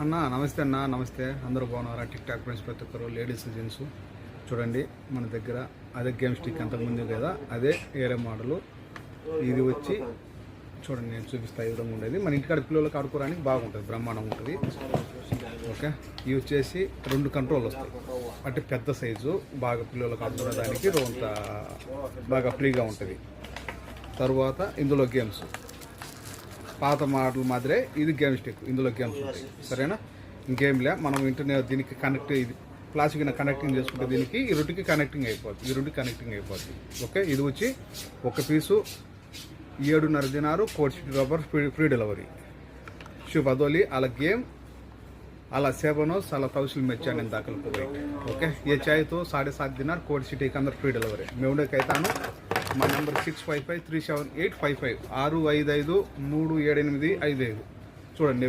అన్న నమస్తే అన్న, నమస్తే. అందరూ బాగున్నారా? టిక్ టాక్ ఫ్రెండ్స్ ప్రతి ఒక్కరు, లేడీస్ జెంట్స్ చూడండి. మన దగ్గర అదే గేమ్ స్టిక్ అంతకుముందు కదా, అదే వేరే మోడలు. ఇది వచ్చి చూడండి, నేను చూపిస్తా ఈ విధంగా ఉండేది. మన ఇంటికాడ పిల్లలకు ఆడుకోవడానికి బాగుంటుంది, బ్రహ్మాండంగా ఉంటుంది. ఓకే, ఇవి వచ్చేసి 2 కంట్రోల్ వస్తాయి. అంటే పెద్ద సైజు, బాగా పిల్లలకు ఆడుకోవడానికి కొంత బాగా ఫ్రీగా ఉంటుంది. తర్వాత ఇందులో గేమ్స్ పాత మోడల్ మాదిరే ఇది గేమ్ స్టిక్, ఇందులో గేమ్స్ ఉంటాయి. సరేనా? ఇంకేంలే, మనం ఇంటర్నెట్ దీనికి కనెక్ట్, ఇది ప్లాస్టిక్ కనెక్టింగ్ చేసుకుంటే దీనికి ఈ రెండుకి కనెక్టింగ్ అయిపోద్ది. ఓకే, ఇది వచ్చి ఒక పీసు 7.5 दिनार कोड सिटी रबर फ्री डिलीवरी शुभ अदोली अला गेम अला सेबनोस अला तौसील में चैनल दाखिल को गई. ओके, ये चाहिए तो 7.5 दिनार कोड सिटी के अंदर फ्री डिलीवरी. मैं उन्हें कहता हूँ మా నెంబర్ 65537855 6553785 చూడండి.